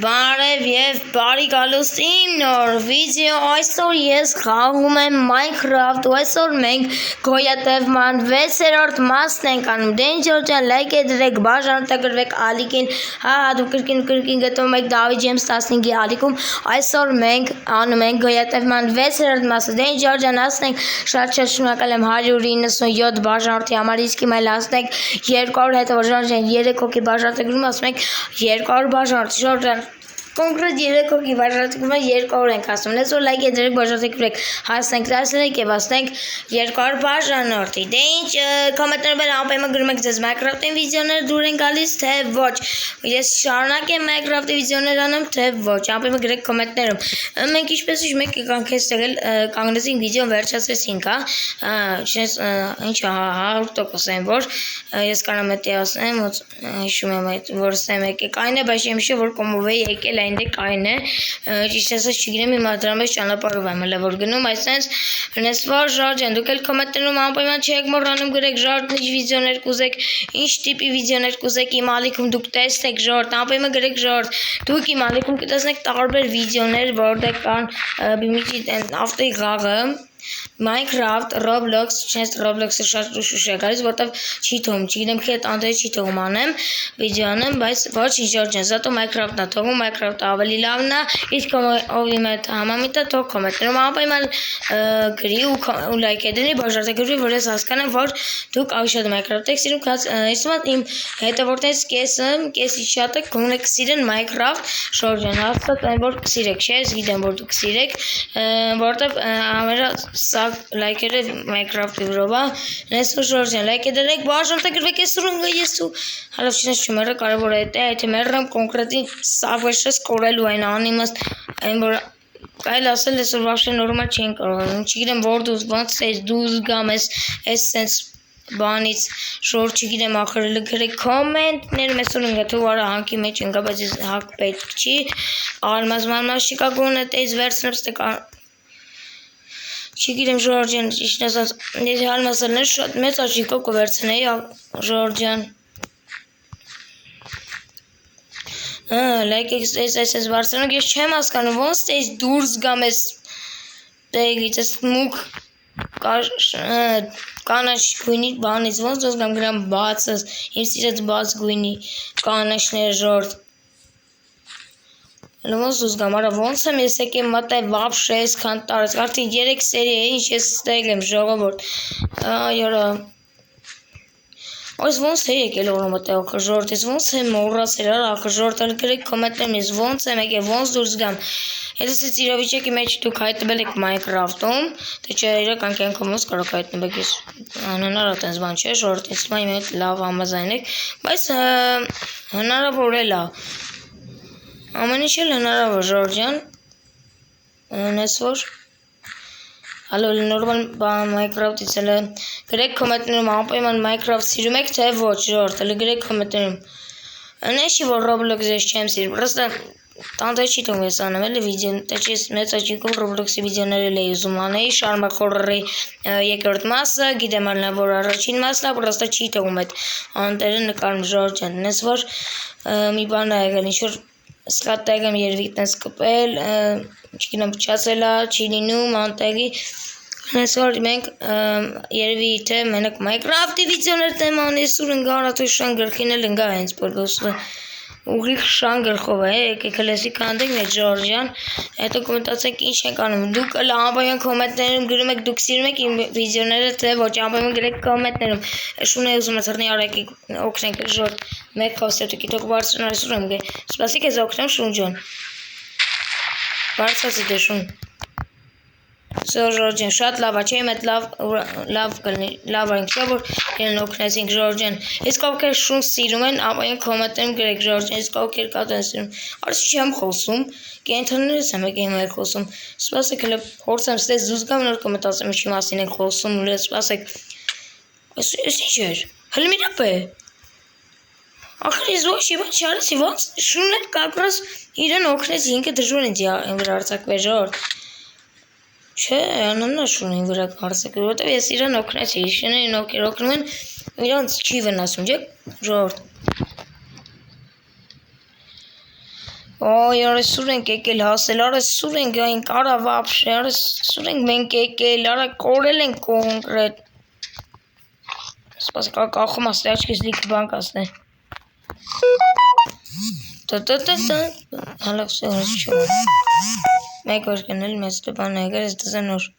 Բարև եւ բարի գալուս իմ նոր վիդեո այսօր ես խաղում եմ Minecraft ու այսօր մենք գոյատևման 6-րդ մասն ենք անում Danger ջան լայք դրեք բաժանորդագրվեք ալիքին դուք կրկին գտնում եք David James 15-ի ալիքում այսօր մենք անում ենք գոյատևման 6-րդ մասը Danger ջան ասենք շատ շնորհակալ եմ 197 բաժանորդի համար իսկ հիմա ասենք 200 հետո ջան 3 հոգի բաժանորդագրում ասում ենք 200 բաժանորդ Jordan Կոնկրետ 3 հոգի բաժանորդագրումը 200 ենք ասում լեզու լայք դրեք բաժանորդագրեք հասնենք 10 եւ ասենք 200 բաժանորդի դե ինչ կոմենտներում անպայման գրում եք ձեզ Minecraft-ի վիդեոներ դուր են գալիս թե ոչ ես շարունակեմ Minecraft-ի վիդեոներ անեմ թե ոչ անպայման գրեք կոմենտներում մենք ինչպես ուզում եք կանք էս տեղել կանգնեցինք վիդեոն վերջացրեցինք չես ինչ 100% եմ որ ես կարամ էտի ասեմ հիշում եմ այդ որ ասեմ եկեք այն է բայց եմ հիշում որ կոմով է եկել այնտե կային է ճիշտ ասած չգիտեմ հիմա դրա մեջ ճանապարհով եմ հələ որ գնում այսպես հենց որ Ժորժան դուք էլ կոմենտներում անպայման չեք մոռանում գրեք Ժորժ ինչ վիդեոներ կուզեք ինչ տիպի վիդեոներ կուզեք իմ ալիքում դուք տեսեք Ժորժ անպայման գրեք Ժորժ դուք իմ ալիքում կտեսնեք տարբեր վիդեոներ որտեղ կան բիմիջի ավտոյի խաղը Minecraft, Roblox, չես Roblox-ը շատ ուշ է գալիս, որտեվ չի թողում, չգիտեմ քեզ անդրե չի թողում անեմ վիդեո անեմ, բայց ոչինչ Ժորժ, զատո Minecraft-ն է թողում, Minecraft-ը ավելի լավն է, իսկ ով իմ հետ համամիտ է թող կոմենտներում անպայման գրի ու լայք դնի, բաժանորդագրվի, որ ես հասկանամ, որ դուք ավելի շատ Minecraft եք սիրում, այսօր իմ հետևորդներից կեսի շատը գոնե կսիրեն Minecraft, Ժորժան, հաստատ այն որ կսիրեք, չէ՞, ես գիտեմ որ դուք կսիրեք, որտեվ ամերա Սա լայքերը Minecraft-ի վրա Նես ու Ժորժան լայք դրեք բաժանորդագրվեք ես ու հալով չնես չմերը կարևոր է դա եթե մեռնեմ կոնկրետին սավեշս կորելու այն անիմաստ այն որ Կայլ ասել ես որ вообще նորմալ չեն կարող չգիտեմ որ դու ոնց է դու գամ ես sense բանից Ժորժ չգիտեմ ախր գրեք կոմենտներ մեսուրին գտու արա հանքի մեջ ընկա բայց հակ պետք չի արմազմանմաշ շիկագոն է տես վերցնեմ Չգիտեմ Ժորժան ճիշտ ասած ես հարմասալներ շատ մեծ աչիկով կվերցնեի Ժորժան լայք այս բարձրանք ես չեմ հասկանում ոնց տես դուրս գամ ես տեղից ես մուկ կանաչ գույնի բանից ոնց դուրս գամ գրամ բացս իմ սիրած բաց գույնի կանաչներ Ժորժ Ոնց դուս գամ արա ոնց եմ ես եկեմ մտա вообще այսքան տարած արդեն 3 սերի է ինչ ես ստել եմ ժողովուրդ այո Այս ոնց է եկել օրը մտա Ժորժ ես ոնց եմ մոռացել արա Ժորժ գրեք կոմենտներում ես ոնց եմ եկել ոնց դուրս գամ Ես էս իրավիճակի մեջ դուք հայտնվել եք Minecraft-ում թե չէ իրական կյանքում ոնց կարող հայտնվեք ես անհնար է տես բան չէ Ժորժ ես մայ մեծ լավ համաձայն եք բայց հնարավոր է լավ Ամեն ինչ էլ հնարավոր Ժորժան Նես որ Հալո նորմալ բան Minecraft-ից էլ գրեք կոմենտներում անպայման Minecraft սիրում եք թե ոչ Ժորժ էլ գրեք կոմենտներում Նեշի որ Roblox-ը ես չեմ սիրում Պրոստը տանտե չի թողում ես անեմ էլի վիդեո թե ես մեծ աչիկով Roblox-ի վիդեոներ էլ էի ուզում անել Շարմակ խորրի երկրորդ մասը գիտեմ որ առաջին մասն է պրոստը չի թողում այդ անտերը նկարում Ժորժան Նես որ մի բան է եղել ինչ որ Սկատեղ եմ երևի տես կպել, չգիտեմ փչացել է, չի լինում անտեղի Հենց որ մենք երևի թե մենակ Minecraft-ի վիդեոներ տեմ անես ու ընկա თუ շան գրխին էլ ընկա հենց բոլոսը ուղիղ շան գրխով է եկեք լեսի կանտեք մեր Ժորժան հետո կոմենտացեք ինչ եք անում դուք անպայման կոմենտներում գրում եք դուք սիրում եք իմ վիդեոները թե ոչ անպայման գրեք կոմենտներում շուն է ուզում թռնի արեք օգնենք Ժորժ մեկ խոսքը դուք բարձրան այսօր եմ գե սպասի քեզ օգնեմ շունջան բարձրացի դե շուն Ժորժան շատ լավ է չէ մեծ լավ կլինի լավ ենք չէ որ իրեն օգնեցինք Ժորժան ես կողքեր շուն սիրում են ապային կոմենտներում գրեք Ժորժան ես կողքեր կատեն սիրում արս չեմ խոսում կենթաներս եմ եկել մեր խոսում սպասեք հələ փորձեմ ստես դուս գամ նոր կոմենտացեմ ինչի մասին եք խոսում ու սպասեք այս ինչ էր հələ մի դեպ է ախր ես ոչ իբան չարեցի ոնց շունն էլ կակրոս իրեն օգնեց ինքը դժվար են վրա արցակվե Ժորժ Չէ, աննաշուն վրա կարծեք, որովհետև ես իրան օգնեցի, շներին օգնում են, իրանց չի վնասում, չէ՞, Ժորժ Ой, արա սուր ենք եկել հասել, արա սուր ենք այնք, արա վաբշե, արա սուր ենք մենք եկել, արա կորել ենք կոնկրետ։ Սպասի կախում ասլի աչքիս լիքը բան կասնե։ Հալավ սե հոս չո։ Մեկ որ կնել մեծ բան եկել, ես դզեմ նոր։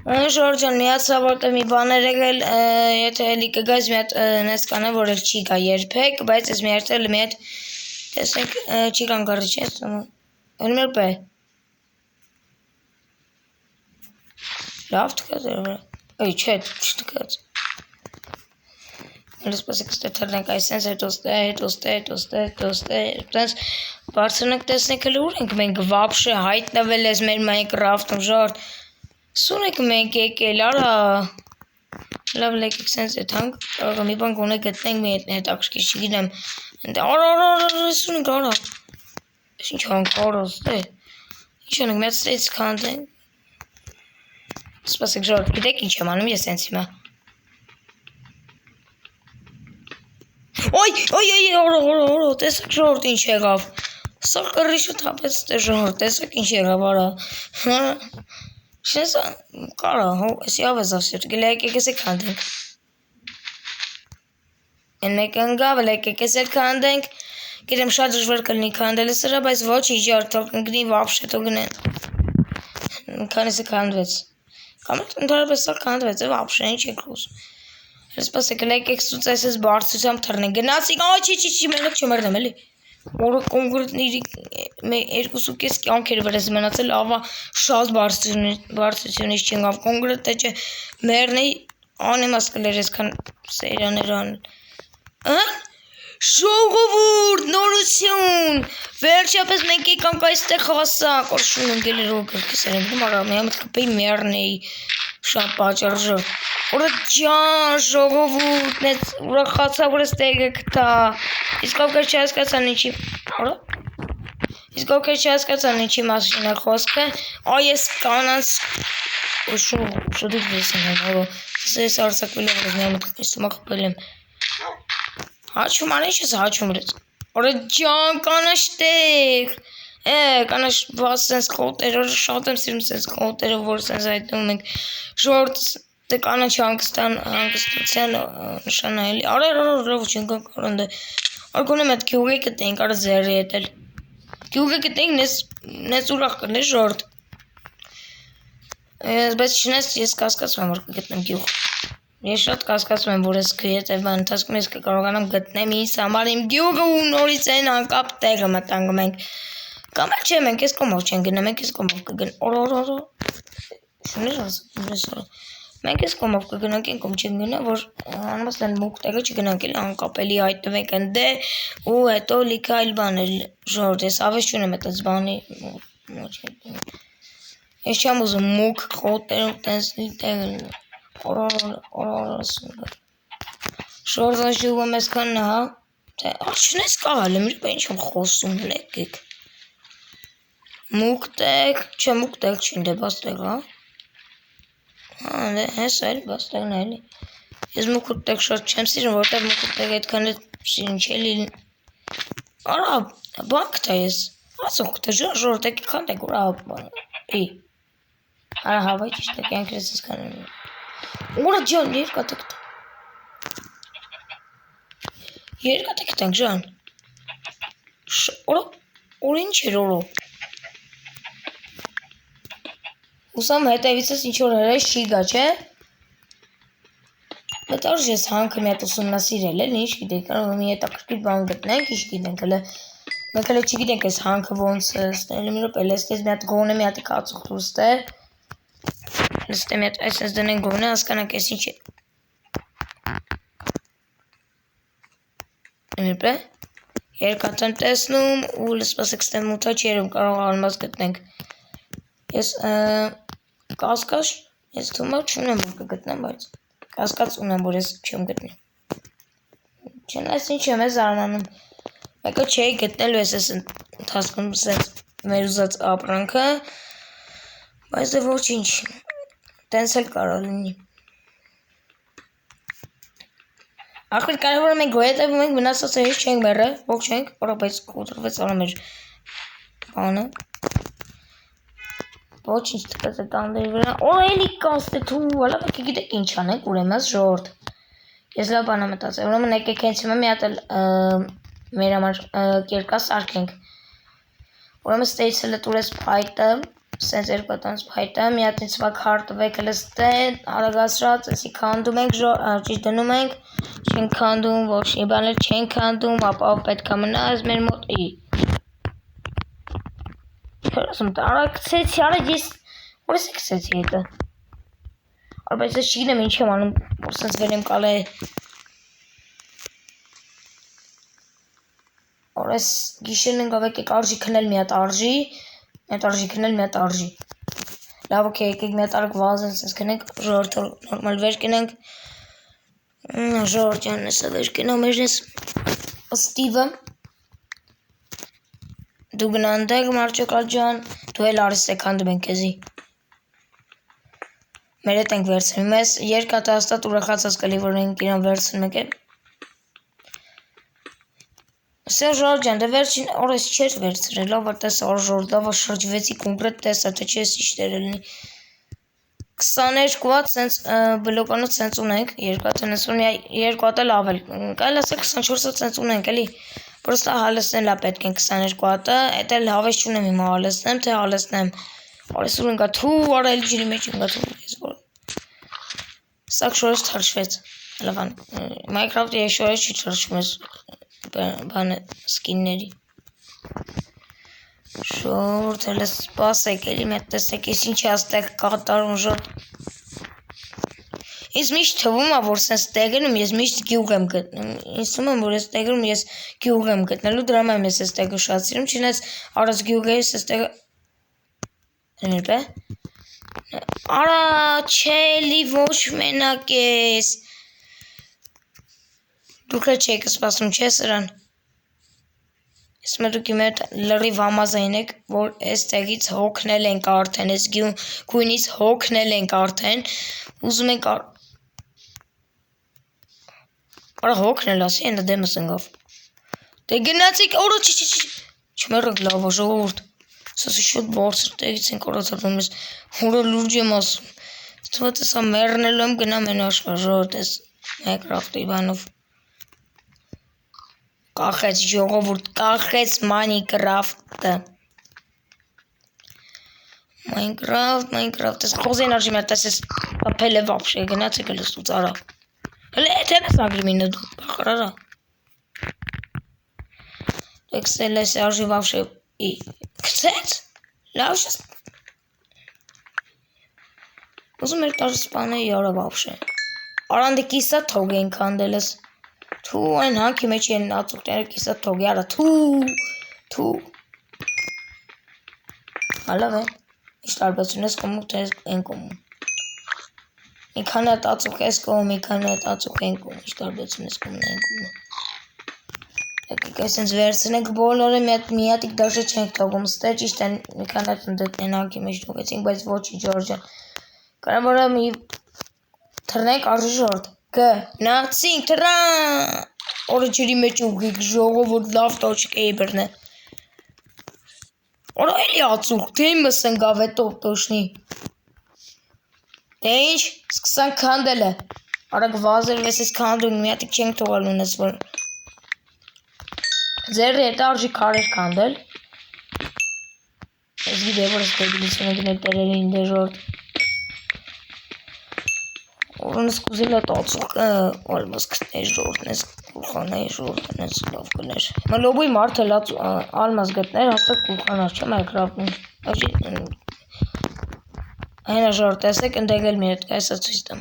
Ժորժ ջան, միացա որտեղ մի բաներ եկել, եթե էլի կգայս մի հատ նես կանա, որ էլ չի գա երբեք, բայց ես մի հատ էլ մի հատ տեսեք չի կան գարի չէ, էլ մեր պե։ Լավ թկած էր վրա։ Այ չէ, չթկած։ Էլ սպասեք ստեթարնենք այսենց հետոստե, տենց բարձրնենք տեսնեք էլ ուր ենք մենք վաբշե հայտնվել ես մեր Minecraft-ում ժորդ։ Սուր ենք մենք եկել, արա։ Լավ լեկեք սենց եթանք, կարող մի բան գոնե գտնենք մի հետաքրքիր չգիտեմ։ Արա, սուր ենք, արա։ Ինչ հանք, արա, ստե։ Ինչ անենք, մեծ ստեից կանտենք։ Սպասեք ժորդ, գիտեք ինչ եմ անում ես սենց հիմա։ Ոյ, արա, տեսեք ժորդ ինչ եղավ։ Սա կռիշը թապեց ստե ժորդ, տեսեք ինչ եղավ, արա։ Չես կարա, էսի ավեզ ասյոտ, գել եկեք ես է կանդենք։ Են մեկ ընգավ, եկեք ես էլ կանդենք, գիրեմ շատ ժվեր կլնի կանդել է սրա, բայց ոչ իջար, թող կնգնի վապշ հետո գնեն։ Քանես է կանդվեց։ Կամետ ընդարապես սա կանդվեց է վապշ է, ինչ եք լուս։ Հեսպաս է գել եկեք սուց այս ես բարձությամբ թրնեն, գնացիք, չի, մենակ չմերնեմ էլի։ Որը կոնկրետ երկուսուկես կյանքեր վրես մնացել ավա շատ բարձությունից չենգավ կոնկրետ է չէ մերն էի անիմաս կլեր եսքան սերաներ անել Ժողովուրդ նորություն վերջապես մենք եկանք այստեղ հասանք օրշուն ընկել էր որ գրկես էր ընկում արա մի ամդ կպեի մերն էի շատ պաճարժով Որը ջան ժողովուրդ նեց ուրախացա որ ես տեղը կտա Իսկ ովքեր չհասկացան ինչի Իսկ ովքեր չհասկացան ինչի մասին է խոսքը այս կանանց շուտ վեսին որը ես արցակվել եմ որ նյամուտ կստում ախպել եմ Հաչում ան ինչ ես հաչում ռեց Որը ջան կանաչ տեղ կանաչ բաց սենց խոտերը շատ եմ սիրում սենց խոտերը որ սենց այդնում ենք ժորդ դե կանաչ հանգստության նշանայելի արարով չենք կարոնդը Արգոնեմ այդ գյուղի կտենք արա ձերի հետ էլ Գյուղի կտենք նես ուրախ կներ ժորդ Բայց չնես ես կասկածում եմ որ կգտնեմ գյուղ Ես շատ կասկածում եմ որ ես հետևման ընթացքում ես կկարողանամ գտնեմ ինձ համար իմ գյուղը ու նորից այն անկապ տեղը մտանգում ենք Կամ էլ չէ մենք ես կոմով չեն գնա մենք ես կոմով կգն օրորորո Շուներ ասում Մենք ես կոմով կգնանք են կոմ չեն գնա որ անմաս լեն մուկ տեղը չգնանք էլ անկապելի հայտնվենք ընդե ու հետո լիքը այլ բաներ ժորդ ես ավես չունեմ այդ բանի Ես չեմ ուզում մուկ խոտերով տենց տեղը Օրորորորորոսում Շորդան շուղում ես կան հա Չնես կաղալ եմ ինչ եմ խոսում լեկեք Մուկ տեղ չէ մուկ տեղ չին դե բաց տեղ հա Հես այլ բաց տեղն այլի Ես մուկուտ տեղ շատ չեմ սիրում որտեղ մուկուտ տեղ այդքան էլ սիրուն չելի Արա բանք թա ես ասոք տա ժորդ եկի կան տեղ ուրա Ի Արա հավայ ճիշտ է կյանքրես ես կանեմ Ուրա ջան երկա տեղ Երկա տեղ տենք ջան Ուր ինչ էր օրո Ուսամ հետևիցս ինչ-որ հրես չի գա, չէ? Բայց արժ ես հանքը մի հատ ուսումնասիրել էլ, ինչ գիտենք, կարող մի հետաքրքիր բան գտնենք, ինչ գիտենք, հələ մենք հələ չգիտենք այս հանքը ոնց է, ստել մի րոպե, լստես մի հատ գոնե մի հատ կացուխ դուրս տե։ Լստե մի հատ այսպես դնենք գոնե, հասկանանք այս ինչ է։ Մի րոպե։ Երկաթ եմ տեսնում ու լսպասեք ստեմ մութա չերում կարող անմաս գտնենք։ Ես կասկած ես թվում է չունեմ որ կգտնեմ բայց կասկած ունեմ որ ես չեմ գտնի Չնայած ինչ եմ ես զարմանում մեկը չէի գտնել ես ես ընթացքում սենց մեր ուզած ապրանքը բայց դե ոչինչ տենց էլ կարող լինի Ախր կարևորը մենք գոյատևում ենք վնասած էս չենք մերը, ողջ ենք, որպես կոտրվեց արա մեր բանը։ Ոչինչ տկած է տանդերի վրա։ Էլի կաստ է թու, հալա պետք է գիտեք ինչ անենք, ուրեմն ժողովուրդ։ Ես լավ բան եմ մտածել, ուրեմն եկեք հենց հիմա մի հատ էլ մեր համար կերկա սարքենք։ Ուրեմն ստեյցելը տուրես փայտը, սենց երկու տոնց փայտը, մի հատ ինձ վակ հարտվեք լստե, արագացրած, էսի քանդում ենք, ճիշտ դնում ենք, չենք քանդում, ոչ մի բան էլ չենք քանդում, ապա պետք է մնա այս մեր մոտ ասում արագ գցեցի, արագ ես որս է գցեցի հետը։ Բայց ես չգիտեմ ինչ եմ անում, որ սենց վեր եմ կալ է։ Որս գիշերն ենք ավեք եք արժի քնել մի հատ արժի, քնել մի հատ արժի։ Լավ ոք եկեք մի հատ արագ վազեն սենց կնենք, ժողորդը նորմալ վեր կնենք։ Ժողորդյանն էսա վեր կնա մերնես Ստիվը։ Դու գնանդեք մարճոկալ ջան, դու էլ արիս է քանդում ենք եզի։ Մեր հետ ենք վերցնում ես, երկատ հաստատ ուրախացած կլի, որ ենք իրան վերցնում եք է։ Սեր ժոր ջան, դե վերջին օրես չեր վերցրել, լավ որ տես արժոր, լավ որ շրջվեցի կոնկրետ տեսա, թե չես իշտեր էլնի։ 22-ատ սենց բլոկանոց սենց ունենք, երկատ են ասում, երկու հատ էլ ավել, կայլ ասել 24-ատ սենց ունենք էլի, պրոստա հալեսնել ա պետք են 22-ատը, էտ էլ հավես չունեմ հիմա հալեսնեմ, թե հալեսնեմ, արեսուր ընկա թու, արա էլ ջրի մեջ ընկա թու, ես որ սակ շորես թարշվեց, լավան, Minecraft-ը ես շորես չի թարշում ես բանը սկինների, շորդ էլ սպասեք էլի մետ տեսեք, ես ինչ աստեղ կատարում ժորդ, Ես միշտ թվում է, որ սենց տեղերում ես միշտ գյուղ եմ գտնում, ինձ թվում եմ, որ ես տեղերում ես գյուղ եմ գտնելու, դրա համար ես ես տեղը շատ սիրում, չնայած արած գյուղը ես ես տեղը ներբե, արա չելի ոչ մենակ ես, դուք է չեք սպասում, չէ սրան, ես մետուք իմ հետ լրիվ համազայն եք, որ ես տեղից հոգնել ենք արդեն, ես գույնից հոգնել ենք արդեն, ուզում ենք Արա հոգնել ասի, ենდა դեմս ընգավ, դե գնացիք, օրո չմերընք լավա ժողորդ, սասի շոտ բարձր տեղից ենք օրացարում ես, հորը լուրջ եմ ասում, թվատ ես մերնելու եմ գնամ են աշխար ժողորդ ես Minecraft-ի բանով, կախեց ժողովուրդ, կախեց Minecraft-ը, Minecraft, ես խոզեն արժի մեր տես ես տապել է վապշ է, գնացիք էլ ես տուց արա, Հələ etələ sağırmıydı dur, baxarara. Ekselesi arşiv вообще и кстати, лавшес. Ուզում էր տար սպանը յարա вообще. Արանդ կիսա թող են քանդելս. Թու այն հանքի մեջ են ածուկները կիսա թող յարա թու. Հալավ է. Ինչ տարբերություն ես կոմու թե են կոմու. Մի քանի հատ ածուկ ես կողմ, մի քանի հատ ածուկ են կողմ, ինչ տարբերություն ես կողմն են կողմ։ Եկեք այսինց վերցնենք բոլորը մի հատիկ դաշը չենք թողում, ստե ճիշտ են մի քանի հատ դեն հակի մեջ թողեցինք, բայց ոչի Ջորջան։ Կարևորը մի թռնենք արժորդ, գնացինք թռան, օրը ջրի մեջ ուղիք ժողովուրդ լավ տոչիկ էի բրնե։ Օրը էլի ածուկ, թե իմս ընգավ է տոշնի։ Դե ինչ, սկսանք քանդելը, արագ վազերվես ես քանդում, մի հատիկ չենք թողալ ունես, որ ձեր հետ արժի քարեր քանդել, ես գիտե, որ ես դեգիլություն է գնել տերելին դեժորդ, օրնս կուզել է տացուկ, ալմաս կտներ ժորդն ես, կուլխան է ժորդն ես, լավ կներ, հիմա լոբույի մարդ էլ ալմաս գտներ, հաստատ կուլխան արդ չեմ այգրավնում, Այնա ժոր տեսեք ընդեղ էլ մի հատ այսա ցույց տամ։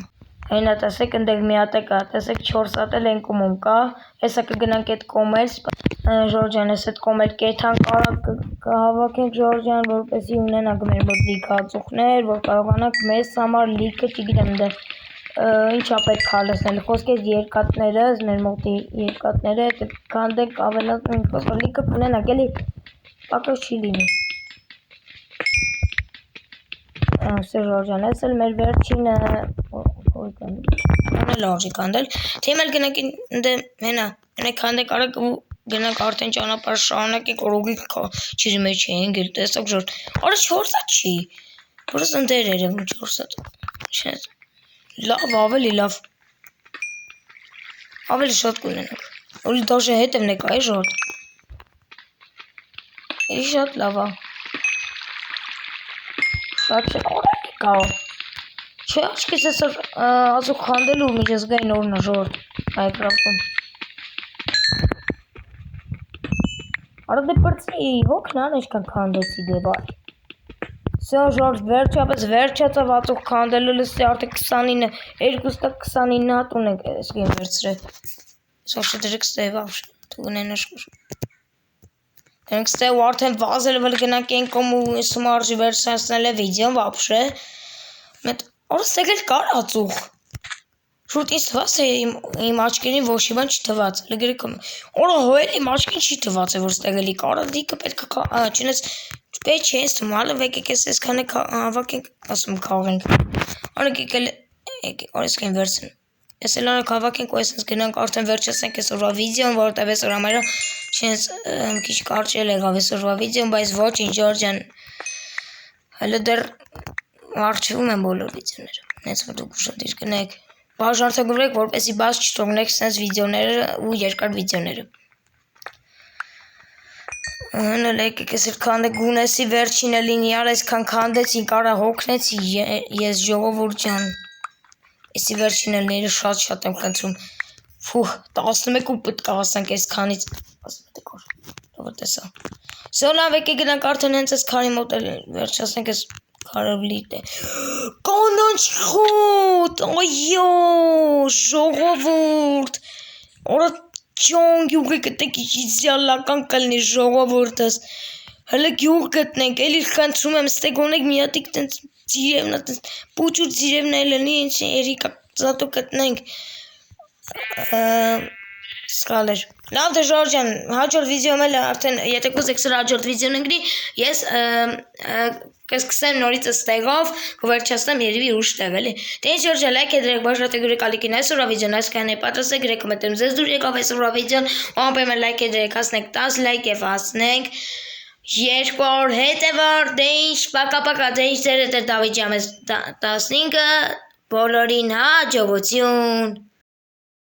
Այնա տեսեք ընդեղ մի հատ կա, տեսեք 4 հատ էլ են կոմում կա։ Հեսա կգնանք այդ կոմել, Ժորջան, ես այդ կոմել կեթանք արագ կհավաքենք Ժորջան, որպեսզի ունենանք մեր մոտ լիք ածուխներ, որ կարողանանք մեզ համար լիքը, չգիտեմ դե ինչա պետք է հալեցնել։ Խոսքես երկաթները, մեր մոտի երկաթները, քանդենք ավելացնենք, խոսքը լիքը կունենանք, էլի պակաս չի լինի։ Սեր Ժորջան, ես էլ մեր վերջին Անել արժի կանդել։ Թեև էլ գնանք հենա, մենք քանդենք արեք ու գնանք արդեն ճանապարհ շարունակենք օրոգի ջրի մեջ ենք էլ տեսակ ժոր։ Արա 4-ը չի։ Просто դեր երևում 4-ը։ Չէ։ Լավ, ավելի լավ։ Ավելի շատ կունենանք։ Ուլի դաշը հետև նեկա է ժոր։ Էլի շատ լավ է։ Շատ կա։ Չէ, աչքիս էսօր ազուկ խանդելու միջազգային օրն է ժոր Minecraft-ում։ Արա դե պրծի հոգնան ինչքան քանդեցի դե բայ։ Սա ժոր վերջապես վերջացավ ածուկ քանդելու լսի արդեն 29 229 հատ ունենք այս գին վերցրել։ Սոշը դրեք ստե вообще դու ունենաս։ Դրանք ստե ու արդեն վազել վլ գնանք ենկոմ ու սմարժի վերջացնել է վիդեոն вообще։ Մետ Արա ստեգել կար ածուկ։ Շուտ ինձ թվաց է իմ աչքերին ոչ մի բան չթվաց։ Լգրիկում։ Արա հոյել իմ աչքին չի թվաց է որ ստեգելի կարա դիկը պետք է չնես պետք չէ ինձ թվալը վեկեք էս քանը հավաքենք ասում քաղենք։ Արա եկել օրեսքին վերցն։ Ես էլ արա հավաքենք ու այսպես գնանք արդեն վերջացնենք այսօրվա վիդեոն, որովհետև այսօր համարը շենց մի քիչ կարճել եղավ այսօրվա վիդեոն, բայց ոչինչ Ջորջան։ Հələ դեռ արխիվում են բոլոր վիդեոները։ Հենց որ դուք ուշադիր գնեք։ Բաժանորդագրեք, որպեսզի բաց չթողնեք sense վիդեոները ու երկար վիդեոները։ Հələ եկեք էս քանդե գունեսի վերջինը լինի, արա այսքան քանդեցին, կարա հոգնեցի ես ժողովուրդ ջան։ Էսի վերջինը լինի շատ եմ խնդրում։ Ֆուհ 11 ու պետք է ասենք այսքանից 11 օր։ Ո՞ր տեսա։ Սոլավ եկեք գնանք արդեն հենց այս քարի մոտ վերջացնենք այս Կարավլիտը կանանչ խոտ, այո, ժողովուրդ, օրա ճոն գյուղի գտենք իդեալական կլինի ժողովուրդս, հələ գյուղ գտնենք, էլի խնդրում եմ ստե գոնեք մի հատիկ տենց ձիրևնա, տենց պուճուր ձիրևնա լինի, ինչ երիկա զատու գտնենք, սկալ էր, լավ դե Ժորջան, հաջորդ վիդեոմ էլ արդեն, եթե կուզեք սրա հաջորդ վիդեոն ընգնի, ես կսկսեմ նորից ստեղով, կվերջացնեմ երևի ուշ տեղ էլի։ Դե ինչ Ժորջա լայք դրեք, բաժանորդագրեք ալիքին այսօրվա վիդեոն, այսքան է պատրաստեք, գրեք կոմենտներում ձեզ դուր եկավ այսօրվա վիդեոն, անպայման լայք դրեք, հասնենք 10 լայք եւ հասնենք 200 հետևար, դե ինչ պակա, դե ինչ ձեր հետ Դավիթ ջան 15-ը բոլորին հաջողություն։